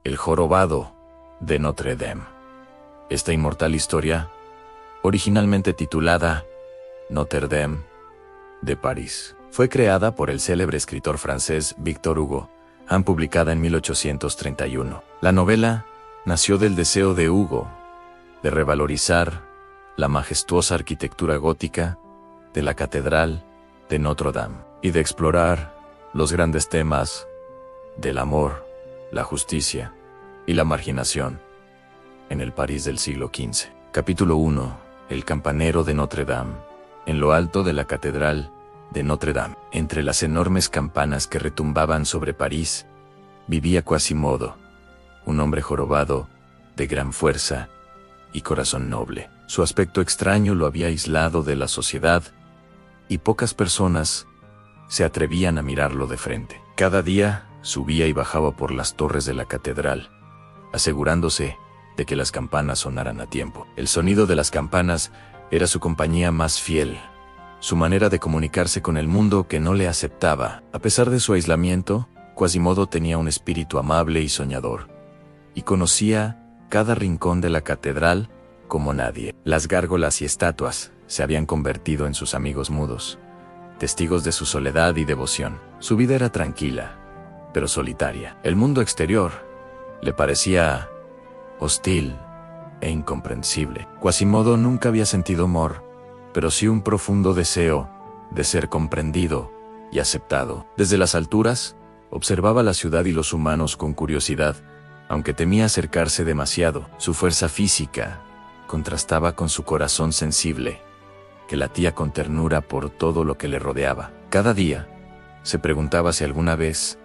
El jorobado de Notre Dame. Esta inmortal historia, originalmente titulada Notre Dame de París, fue creada por el célebre escritor francés Victor Hugo, publicada en 1831. La novela nació del deseo de Hugo de revalorizar la majestuosa arquitectura gótica de la Catedral de Notre Dame y de explorar los grandes temas del amor, la justicia y la marginación en el París del siglo XV. Capítulo 1. El campanero de Notre Dame. En lo alto de la Catedral de Notre Dame, entre las enormes campanas que retumbaban sobre París, vivía Quasimodo, un hombre jorobado, de gran fuerza y corazón noble. Su aspecto extraño lo había aislado de la sociedad, y pocas personas se atrevían a mirarlo de frente. Cada día subía y bajaba por las torres de la catedral, asegurándose de que las campanas sonaran a tiempo. El sonido de las campanas era su compañía más fiel, su manera de comunicarse con el mundo que no le aceptaba. A pesar de su aislamiento, Quasimodo tenía un espíritu amable y soñador, y conocía cada rincón de la catedral como nadie. Las gárgolas y estatuas se habían convertido en sus amigos mudos, testigos de su soledad y devoción. Su vida era tranquila, pero solitaria. El mundo exterior le parecía hostil e incomprensible. Quasimodo nunca había sentido amor, pero sí un profundo deseo de ser comprendido y aceptado. Desde las alturas, observaba la ciudad y los humanos con curiosidad, aunque temía acercarse demasiado. Su fuerza física contrastaba con su corazón sensible, que latía con ternura por todo lo que le rodeaba. Cada día se preguntaba si alguna vez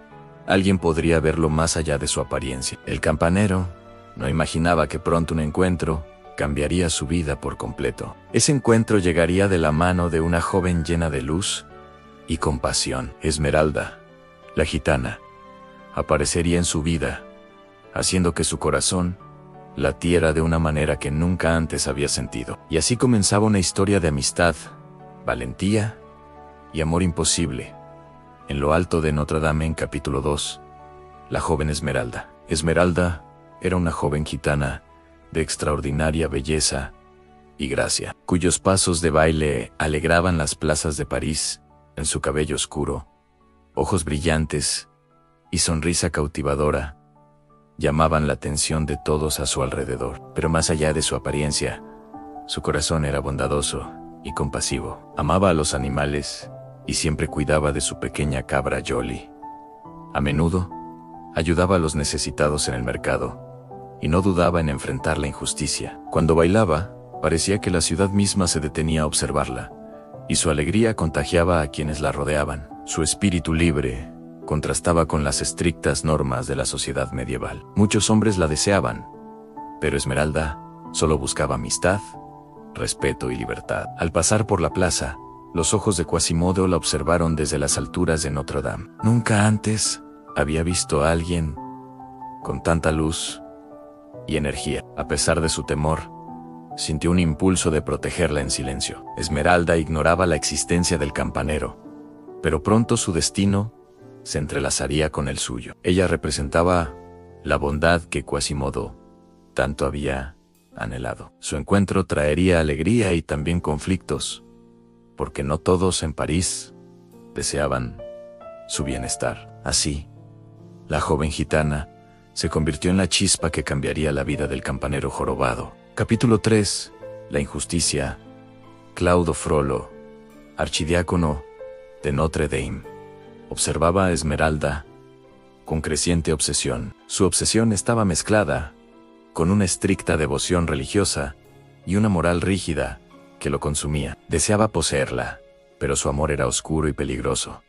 alguien podría verlo más allá de su apariencia. El campanero no imaginaba que pronto un encuentro cambiaría su vida por completo. Ese encuentro llegaría de la mano de una joven llena de luz y compasión. Esmeralda, la gitana, aparecería en su vida, haciendo que su corazón latiera de una manera que nunca antes había sentido. Y así comenzaba una historia de amistad, valentía y amor imposible. En lo alto de Notre Dame, en capítulo 2, la joven Esmeralda. Esmeralda era una joven gitana de extraordinaria belleza y gracia, cuyos pasos de baile alegraban las plazas de París. En su cabello oscuro, ojos brillantes y sonrisa cautivadora llamaban la atención de todos a su alrededor. Pero más allá de su apariencia, su corazón era bondadoso y compasivo. Amaba a los animales y siempre cuidaba de su pequeña cabra Jolie. A menudo ayudaba a los necesitados en el mercado y no dudaba en enfrentar la injusticia. Cuando bailaba, parecía que la ciudad misma se detenía a observarla, y su alegría contagiaba a quienes la rodeaban. Su espíritu libre contrastaba con las estrictas normas de la sociedad medieval. Muchos hombres la deseaban, pero Esmeralda solo buscaba amistad, respeto y libertad. Al pasar por la plaza, los ojos de Quasimodo la observaron desde las alturas de Notre Dame. Nunca antes había visto a alguien con tanta luz y energía. A pesar de su temor, sintió un impulso de protegerla en silencio. Esmeralda ignoraba la existencia del campanero, pero pronto su destino se entrelazaría con el suyo. Ella representaba la bondad que Quasimodo tanto había anhelado. Su encuentro traería alegría y también conflictos, porque no todos en París deseaban su bienestar. Así, la joven gitana se convirtió en la chispa que cambiaría la vida del campanero jorobado. Capítulo 3. La injusticia. Claude Frollo, archidiácono de Notre Dame, observaba a Esmeralda con creciente obsesión. Su obsesión estaba mezclada con una estricta devoción religiosa y una moral rígida que lo consumía. Deseaba poseerla, pero su amor era oscuro y peligroso,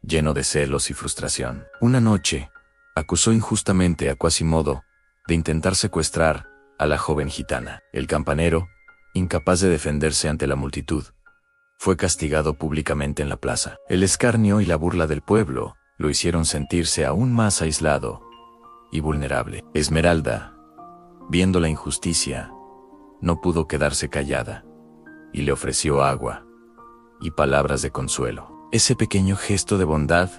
lleno de celos y frustración. Una noche, acusó injustamente a Quasimodo de intentar secuestrar a la joven gitana. El campanero, incapaz de defenderse ante la multitud, fue castigado públicamente en la plaza. El escarnio y la burla del pueblo lo hicieron sentirse aún más aislado y vulnerable. Esmeralda, viendo la injusticia, no pudo quedarse callada y le ofreció agua y palabras de consuelo. Ese pequeño gesto de bondad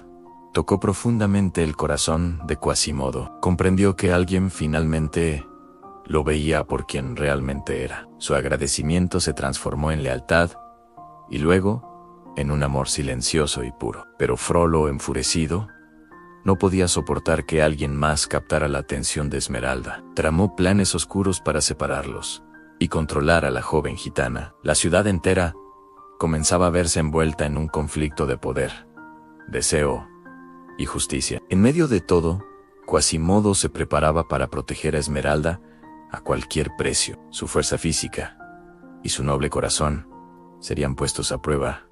tocó profundamente el corazón de Quasimodo. Comprendió que alguien finalmente lo veía por quien realmente era. Su agradecimiento se transformó en lealtad y luego en un amor silencioso y puro. Pero Frollo, enfurecido, no podía soportar que alguien más captara la atención de Esmeralda. Tramó planes oscuros para separarlos y controlar a la joven gitana. La ciudad entera comenzaba a verse envuelta en un conflicto de poder, deseo y justicia. En medio de todo, Quasimodo se preparaba para proteger a Esmeralda a cualquier precio. Su fuerza física y su noble corazón serían puestos a prueba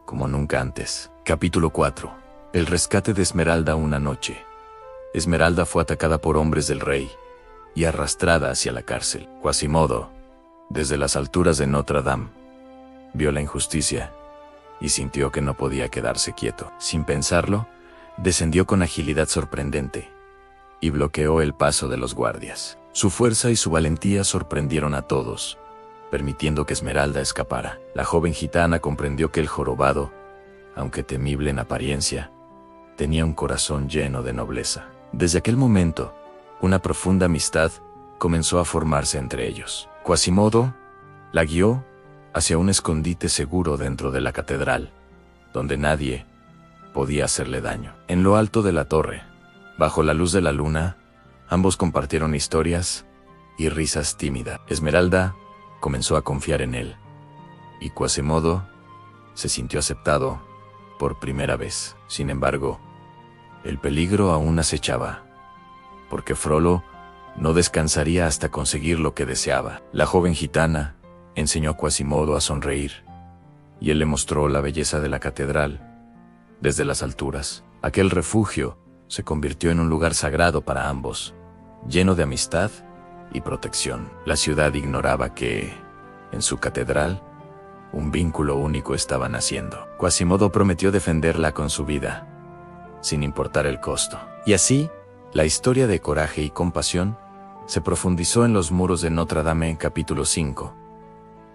como nunca antes. Capítulo 4. El rescate de Esmeralda una noche. Esmeralda fue atacada por hombres del rey y arrastrada hacia la cárcel. Quasimodo, desde las alturas de Notre Dame, vio la injusticia y sintió que no podía quedarse quieto. Sin pensarlo, descendió con agilidad sorprendente y bloqueó el paso de los guardias. Su fuerza y su valentía sorprendieron a todos, permitiendo que Esmeralda escapara. La joven gitana comprendió que el jorobado, aunque temible en apariencia, tenía un corazón lleno de nobleza. Desde aquel momento, una profunda amistad comenzó a formarse entre ellos. Quasimodo la guió hacia un escondite seguro dentro de la catedral, donde nadie podía hacerle daño. En lo alto de la torre, bajo la luz de la luna, ambos compartieron historias y risas tímidas. Esmeralda comenzó a confiar en él, y Quasimodo se sintió aceptado por primera vez. Sin embargo, el peligro aún acechaba, porque Frollo no descansaría hasta conseguir lo que deseaba. La joven gitana enseñó a Quasimodo a sonreír, y él le mostró la belleza de la catedral desde las alturas. Aquel refugio se convirtió en un lugar sagrado para ambos, lleno de amistad y protección. La ciudad ignoraba que, en su catedral, un vínculo único estaba naciendo. Quasimodo prometió defenderla con su vida, sin importar el costo. Y así, la historia de coraje y compasión se profundizó en los muros de Notre Dame en capítulo 5.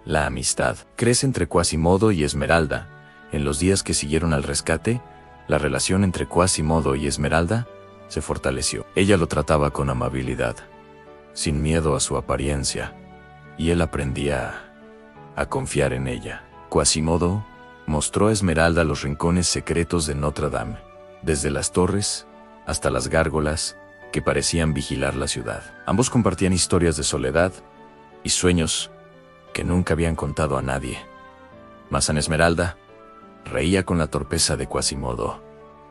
La amistad crece entre Quasimodo y Esmeralda. En los días que siguieron al rescate, la relación entre Quasimodo y Esmeralda se fortaleció. Ella lo trataba con amabilidad, sin miedo a su apariencia, y él aprendía a confiar en ella. Quasimodo mostró a Esmeralda los rincones secretos de Notre Dame, desde las torres hasta las gárgolas que parecían vigilar la ciudad. Ambos compartían historias de soledad y sueños que nunca habían contado a nadie. Mas Ana Esmeralda reía con la torpeza de Quasimodo,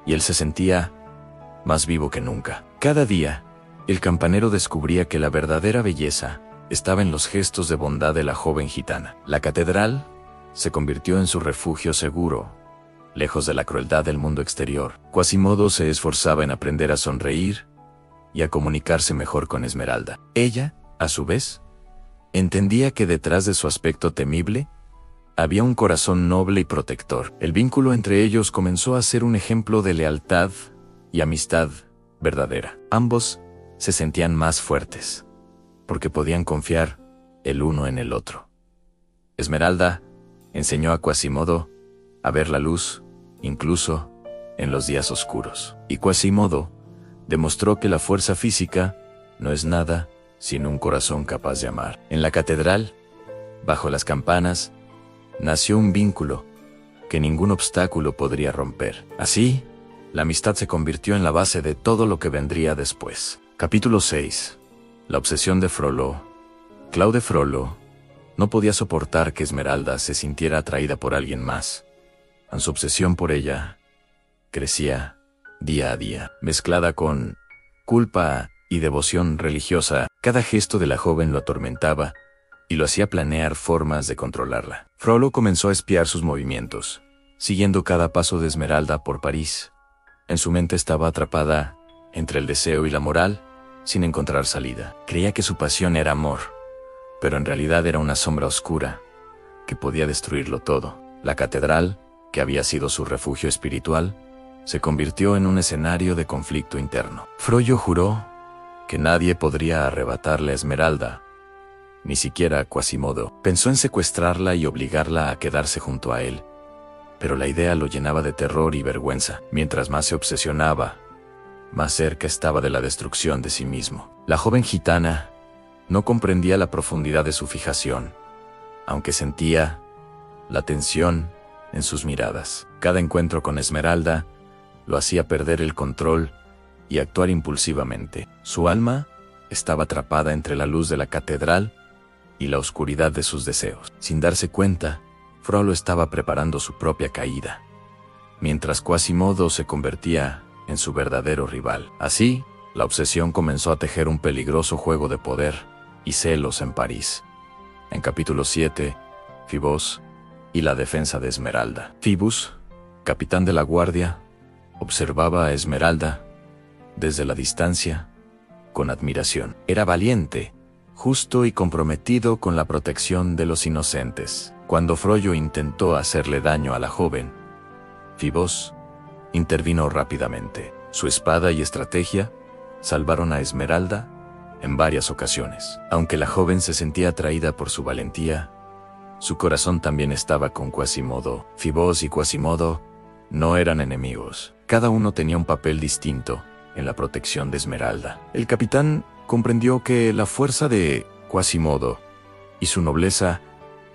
y él se sentía más vivo que nunca. Cada día, el campanero descubría que la verdadera belleza estaba en los gestos de bondad de la joven gitana. La catedral se convirtió en su refugio seguro, lejos de la crueldad del mundo exterior. Quasimodo se esforzaba en aprender a sonreír y a comunicarse mejor con Esmeralda. Ella, a su vez, entendía que detrás de su aspecto temible había un corazón noble y protector. El vínculo entre ellos comenzó a ser un ejemplo de lealtad y amistad verdadera. Ambos se sentían más fuertes, porque podían confiar el uno en el otro. Esmeralda enseñó a Quasimodo a ver la luz, incluso en los días oscuros. Y Quasimodo demostró que la fuerza física no es nada sin un corazón capaz de amar. En la catedral, bajo las campanas, nació un vínculo que ningún obstáculo podría romper. Así, la amistad se convirtió en la base de todo lo que vendría después. Capítulo 6. La obsesión de Frollo. Claude Frollo no podía soportar que Esmeralda se sintiera atraída por alguien más. Su obsesión por ella crecía día a día, mezclada con culpa y devoción religiosa. Cada gesto de la joven lo atormentaba y lo hacía planear formas de controlarla. Frollo comenzó a espiar sus movimientos, siguiendo cada paso de Esmeralda por París. En su mente estaba atrapada entre el deseo y la moral, sin encontrar salida. Creía que su pasión era amor, pero en realidad era una sombra oscura que podía destruirlo todo. La catedral, que había sido su refugio espiritual, se convirtió en un escenario de conflicto interno. Frollo juró que nadie podría arrebatarle a Esmeralda, ni siquiera a Quasimodo. Pensó en secuestrarla y obligarla a quedarse junto a él, pero la idea lo llenaba de terror y vergüenza. Mientras más se obsesionaba, más cerca estaba de la destrucción de sí mismo. La joven gitana no comprendía la profundidad de su fijación, aunque sentía la tensión en sus miradas. Cada encuentro con Esmeralda lo hacía perder el control y actuar impulsivamente. Su alma estaba atrapada entre la luz de la catedral y la oscuridad de sus deseos. Sin darse cuenta, Frollo estaba preparando su propia caída, mientras Quasimodo se convertía en su verdadero rival. Así, la obsesión comenzó a tejer un peligroso juego de poder y celos en París. En capítulo 7, Phoebus y la defensa de Esmeralda. Phoebus, capitán de la guardia, observaba a Esmeralda desde la distancia con admiración. Era valiente, justo y comprometido con la protección de los inocentes. Cuando Frollo intentó hacerle daño a la joven, Phoebus intervino rápidamente. Su espada y estrategia salvaron a Esmeralda en varias ocasiones. Aunque la joven se sentía atraída por su valentía, su corazón también estaba con Quasimodo. Phoebus y Quasimodo no eran enemigos. Cada uno tenía un papel distinto en la protección de Esmeralda. El capitán comprendió que la fuerza de Quasimodo y su nobleza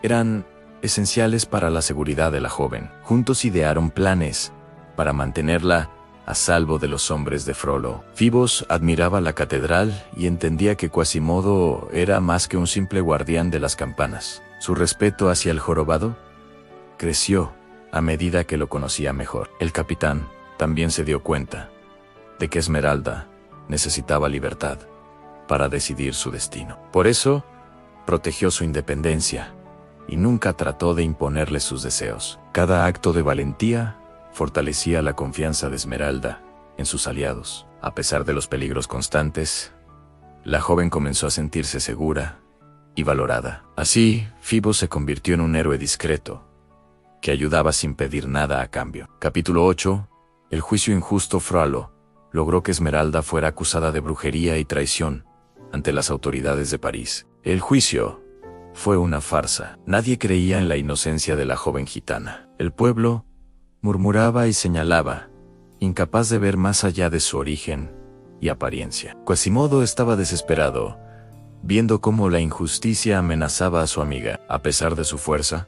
eran esenciales para la seguridad de la joven. Juntos idearon planes para mantenerla a salvo de los hombres de Frollo. Phoebus admiraba la catedral y entendía que Quasimodo era más que un simple guardián de las campanas. Su respeto hacia el jorobado creció a medida que lo conocía mejor. El capitán también se dio cuenta de que Esmeralda necesitaba libertad para decidir su destino. Por eso, protegió su independencia y nunca trató de imponerle sus deseos. Cada acto de valentía fortalecía la confianza de Esmeralda en sus aliados. A pesar de los peligros constantes, la joven comenzó a sentirse segura y valorada. Así, Phoebus se convirtió en un héroe discreto, que ayudaba sin pedir nada a cambio. Capítulo 8. El juicio injusto. Frollo logró que Esmeralda fuera acusada de brujería y traición ante las autoridades de París. El juicio fue una farsa. Nadie creía en la inocencia de la joven gitana. El pueblo murmuraba y señalaba, incapaz de ver más allá de su origen y apariencia. Quasimodo estaba desesperado, viendo cómo la injusticia amenazaba a su amiga. A pesar de su fuerza,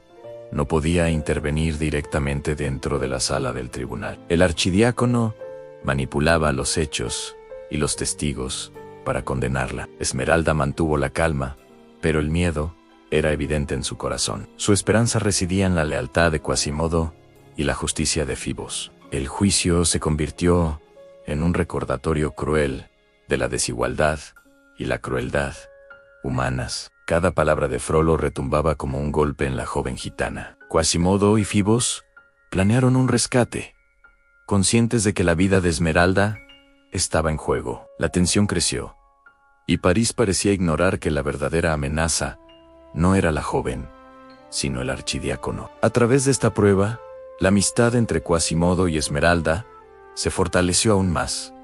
no podía intervenir directamente dentro de la sala del tribunal. El archidiácono manipulaba los hechos y los testigos para condenarla. Esmeralda mantuvo la calma, pero el miedo era evidente en su corazón. Su esperanza residía en la lealtad de Quasimodo y la justicia de Phoebus. El juicio se convirtió en un recordatorio cruel de la desigualdad y la crueldad humanas. Cada palabra de Frollo retumbaba como un golpe en la joven gitana. Quasimodo y Phoebus planearon un rescate, conscientes de que la vida de Esmeralda estaba en juego. La tensión creció, y París parecía ignorar que la verdadera amenaza no era la joven, sino el archidiácono. A través de esta prueba, la amistad entre Quasimodo y Esmeralda se fortaleció aún más.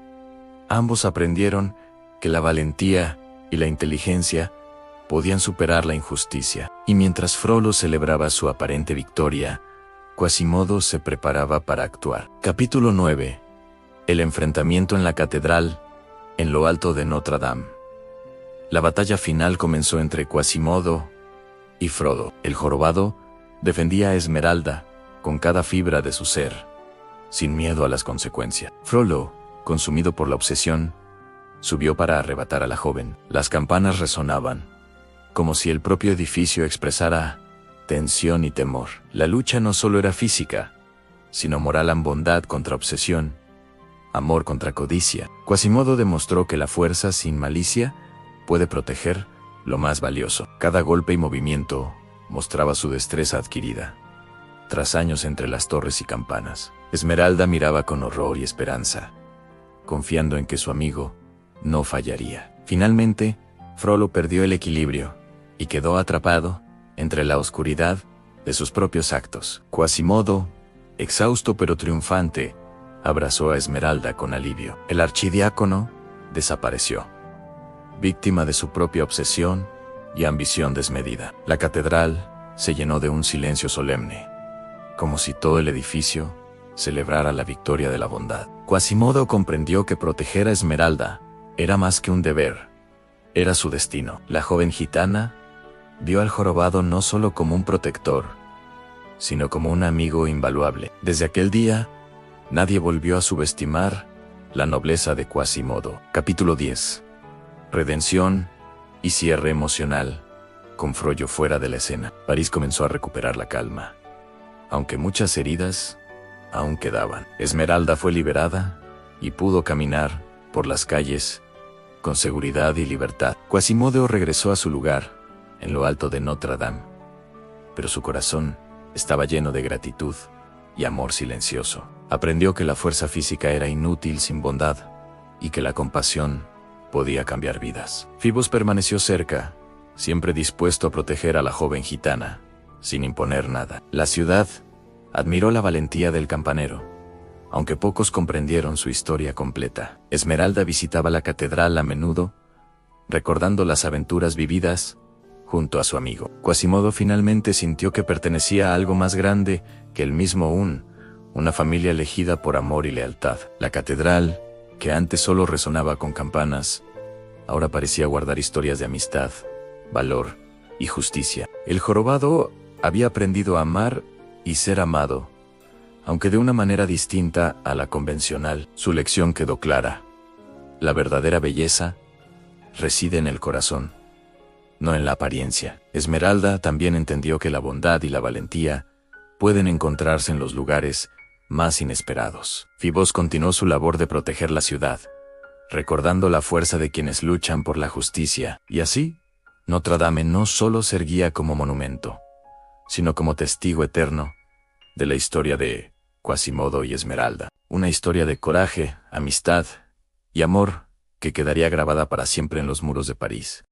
Ambos aprendieron que la valentía y la inteligencia podían superar la injusticia. Y mientras Frollo celebraba su aparente victoria, Quasimodo se preparaba para actuar. Capítulo 9. El enfrentamiento en la catedral, en lo alto de Notre Dame. La batalla final comenzó entre Quasimodo y Frollo. El jorobado defendía a Esmeralda con cada fibra de su ser, sin miedo a las consecuencias. Frollo, consumido por la obsesión, subió para arrebatar a la joven. Las campanas resonaban, como si el propio edificio expresara tensión y temor. La lucha no solo era física, sino moral. En bondad contra obsesión, amor contra codicia. Quasimodo demostró que la fuerza sin malicia puede proteger lo más valioso. Cada golpe y movimiento mostraba su destreza adquirida tras años entre las torres y campanas. Esmeralda miraba con horror y esperanza, confiando en que su amigo no fallaría. Finalmente, Frollo perdió el equilibrio y quedó atrapado entre la oscuridad de sus propios actos. Quasimodo, exhausto pero triunfante, abrazó a Esmeralda con alivio. El archidiácono desapareció, víctima de su propia obsesión y ambición desmedida. La catedral se llenó de un silencio solemne, como si todo el edificio celebrara la victoria de la bondad. Quasimodo comprendió que proteger a Esmeralda era más que un deber, era su destino. La joven gitana vio al jorobado no solo como un protector, sino como un amigo invaluable. Desde aquel día, nadie volvió a subestimar la nobleza de Quasimodo. Capítulo 10. Redención y cierre emocional. Con Frollo fuera de la escena, París comenzó a recuperar la calma, aunque muchas heridas aún quedaban. Esmeralda fue liberada y pudo caminar por las calles con seguridad y libertad. Quasimodo regresó a su lugar, en lo alto de Notre Dame, pero su corazón estaba lleno de gratitud y amor silencioso. Aprendió que la fuerza física era inútil sin bondad y que la compasión podía cambiar vidas. Fibos permaneció cerca, siempre dispuesto a proteger a la joven gitana, sin imponer nada. La ciudad admiró la valentía del campanero, aunque pocos comprendieron su historia completa. Esmeralda visitaba la catedral a menudo, recordando las aventuras vividas junto a su amigo. Quasimodo finalmente sintió que pertenecía a algo más grande que él mismo, una familia elegida por amor y lealtad. La catedral, que antes solo resonaba con campanas, ahora parecía guardar historias de amistad, valor y justicia. El jorobado había aprendido a amar y ser amado, aunque de una manera distinta a la convencional. Su lección quedó clara: la verdadera belleza reside en el corazón, no en la apariencia. Esmeralda también entendió que la bondad y la valentía pueden encontrarse en los lugares más inesperados. Fibos continuó su labor de proteger la ciudad, recordando la fuerza de quienes luchan por la justicia, y así, Notre Dame no solo se erguía como monumento, sino como testigo eterno de la historia de Quasimodo y Esmeralda. Una historia de coraje, amistad y amor que quedaría grabada para siempre en los muros de París.